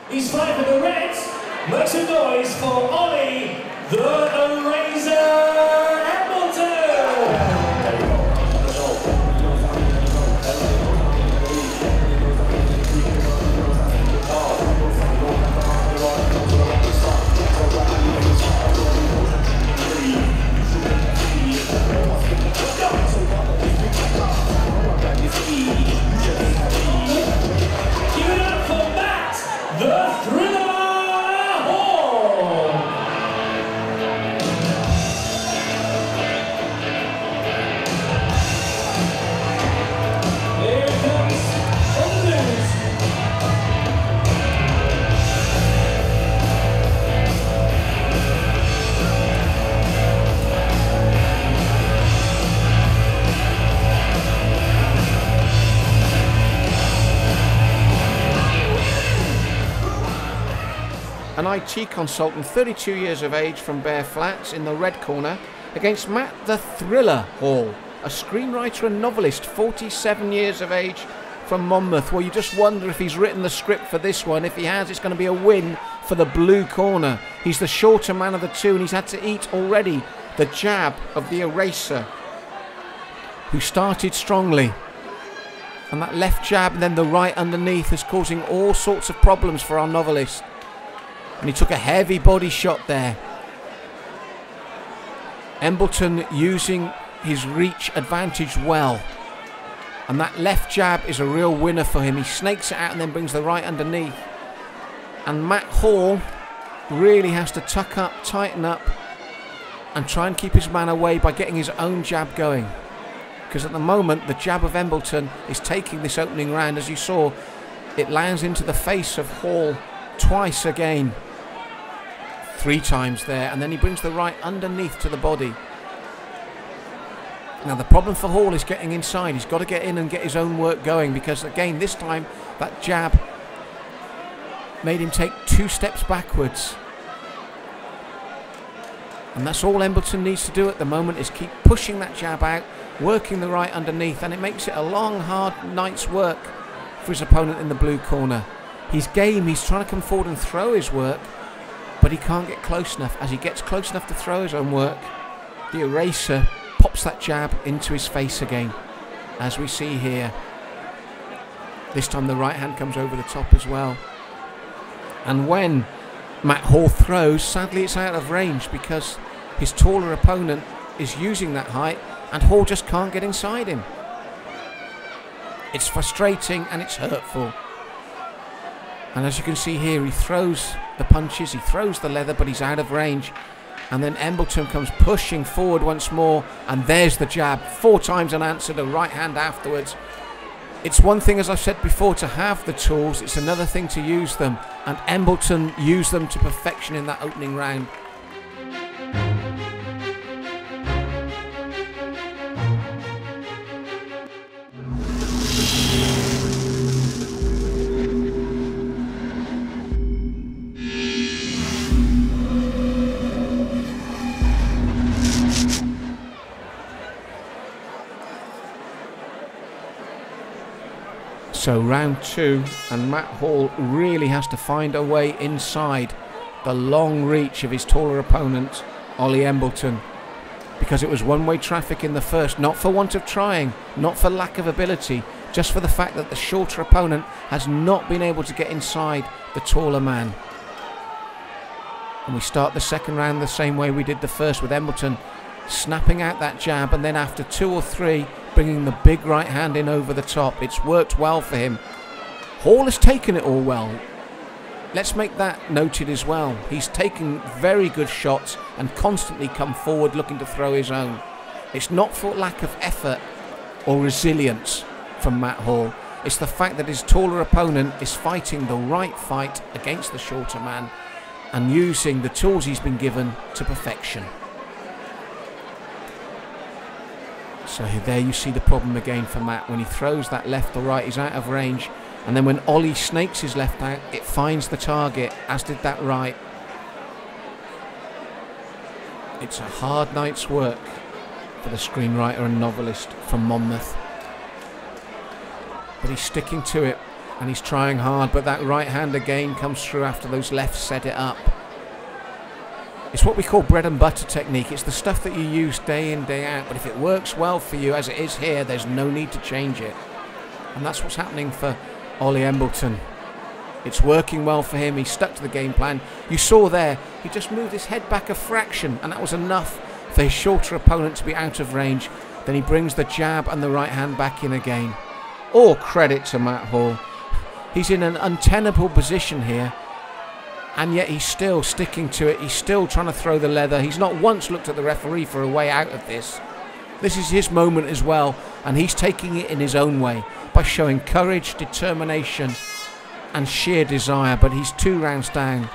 He's fighting for the Reds. Make some noise for Ollie, the Eraser Embleton. Give it up for Matt, the Thriller Hall. Here it comes from the news. An IT consultant, 32 years of age, from Bear Flats in the red corner, against Matt the Thriller Hall, a screenwriter and novelist, 47 years of age, from Monmouth. Well, you just wonder if he's written the script for this one. If he has, it's going to be a win for the blue corner. He's the shorter man of the two, and he's had to eat already the jab of the Eraser, who started strongly. And that left jab and then the right underneath is causing all sorts of problems for our novelist. And he took a heavy body shot there. Embleton using his reach advantage well. And that left jab is a real winner for him. He snakes it out and then brings the right underneath. And Matt Hall really has to tuck up, tighten up, and try and keep his man away by getting his own jab going. Because at the moment, the jab of Embleton is taking this opening round. As you saw, it lands into the face of Hall twice again. 3 times there, and then he brings the right underneath to the body. Now the problem for Hall is getting inside. He's got to get in and get his own work going, because again this time that jab made him take 2 steps backwards. And that's all Embleton needs to do at the moment, is keep pushing that jab out, working the right underneath, and it makes it a long, hard night's work for his opponent in the blue corner. He's game, he's trying to come forward and throw his work, but he can't get close enough. As he gets close enough to throw his own work, the Eraser pops that jab into his face again, as we see here. This time the right hand comes over the top as well. And when Matt Hall throws, sadly it's out of range because his taller opponent is using that height and Hall just can't get inside him. It's frustrating and it's hurtful. And as you can see here, he throws the punches, he throws the leather, but he's out of range. And then Embleton comes pushing forward once more, and there's the jab, 4 times unanswered, a right hand afterwards. It's one thing, as I've said before, to have the tools, it's another thing to use them, and Embleton used them to perfection in that opening round. So round 2, and Matt Hall really has to find a way inside the long reach of his taller opponent, Ollie Embleton, because it was one-way traffic in the first, not for want of trying, not for lack of ability, just for the fact that the shorter opponent has not been able to get inside the taller man. And we start the second round the same way we did the first, with Embleton snapping out that jab, and then after 2 or 3 bringing the big right hand in over the top. It's worked well for him. Hall has taken it all well. Let's make that noted as well. He's taken very good shots and constantly come forward looking to throw his own. It's not for lack of effort or resilience from Matt Hall. It's the fact that his taller opponent is fighting the right fight against the shorter man and using the tools he's been given to perfection. So there you see the problem again for Matt. When he throws that left or right, he's out of range. And then when Ollie snakes his left out, it finds the target, as did that right. It's a hard night's work for the screenwriter and novelist from Monmouth. But he's sticking to it and he's trying hard, but that right hand again comes through after those lefts set it up. It's what we call bread and butter technique. It's the stuff that you use day in, day out, but if it works well for you as it is here, there's no need to change it. And that's what's happening for Ollie Embleton. It's working well for him. He stuck to the game plan. You saw there, he just moved his head back a fraction, and that was enough for his shorter opponent to be out of range. Then he brings the jab and the right hand back in again. All credit to Matt Hall. He's in an untenable position here, and yet he's still sticking to it. He's still trying to throw the leather. He's not once looked at the referee for a way out of this. This is his moment as well, and he's taking it in his own way by showing courage, determination and sheer desire, but he's 2 rounds down.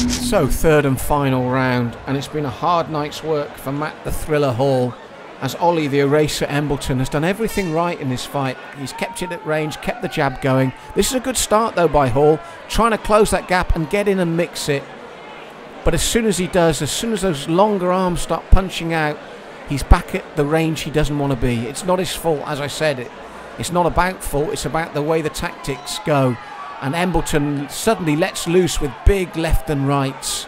So, third and final round, and it's been a hard night's work for Matt the Thriller Hall, as Ollie the Eraser Embleton has done everything right in this fight. He's kept it at range, kept the jab going. This is a good start though by Hall, trying to close that gap and get in and mix it. But as soon as he does, as soon as those longer arms start punching out, he's back at the range he doesn't want to be. It's not his fault, as I said. It's not about fault, it's about the way the tactics go. And Embleton suddenly lets loose with big left and rights.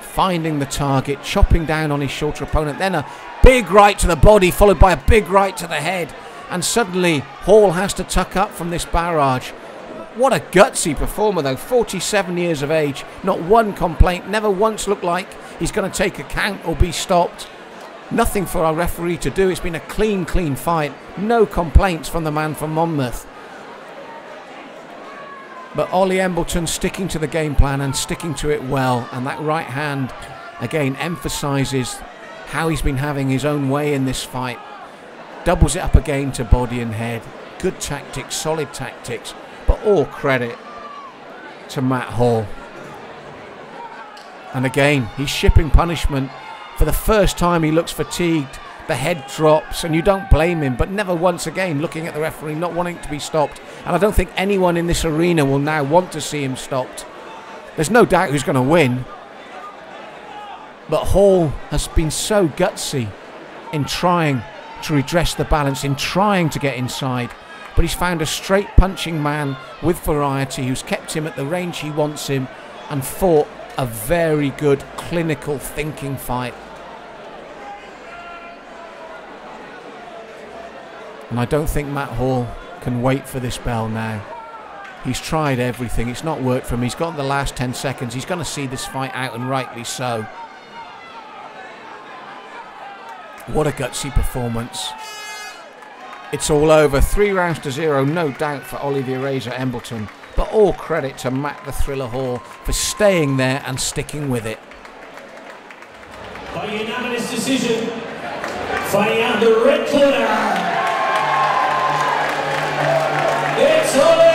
Finding the target, chopping down on his shorter opponent. Then a big right to the body, followed by a big right to the head. And suddenly, Hall has to tuck up from this barrage. What a gutsy performer though, 47 years of age, not one complaint, never once looked like he's going to take a count or be stopped. Nothing for our referee to do. It's been a clean fight, no complaints from the man from Monmouth. But Ollie Embleton sticking to the game plan and sticking to it well, and that right hand again emphasises how he's been having his own way in this fight. Doubles it up again to body and head. Good tactics, solid tactics. But all credit to Matt Hall. And again, he's shipping punishment. For the first time he looks fatigued. The head drops and you don't blame him, but never once again looking at the referee, not wanting to be stopped. And I don't think anyone in this arena will now want to see him stopped. There's no doubt who's going to win. But Hall has been so gutsy in trying to redress the balance, in trying to get inside. But he's found a straight punching man with variety who's kept him at the range he wants him and fought a very good clinical thinking fight. And I don't think Matt Hall can wait for this bell now. He's tried everything. It's not worked for him. He's got the last 10 seconds. He's going to see this fight out, and rightly so. What a gutsy performance. It's all over. 3 rounds to 0, no doubt for Ollie the Eraser Embleton. But all credit to Matt the Thriller Hall for staying there and sticking with it. By unanimous decision, fighting out the red corner, it's Ollie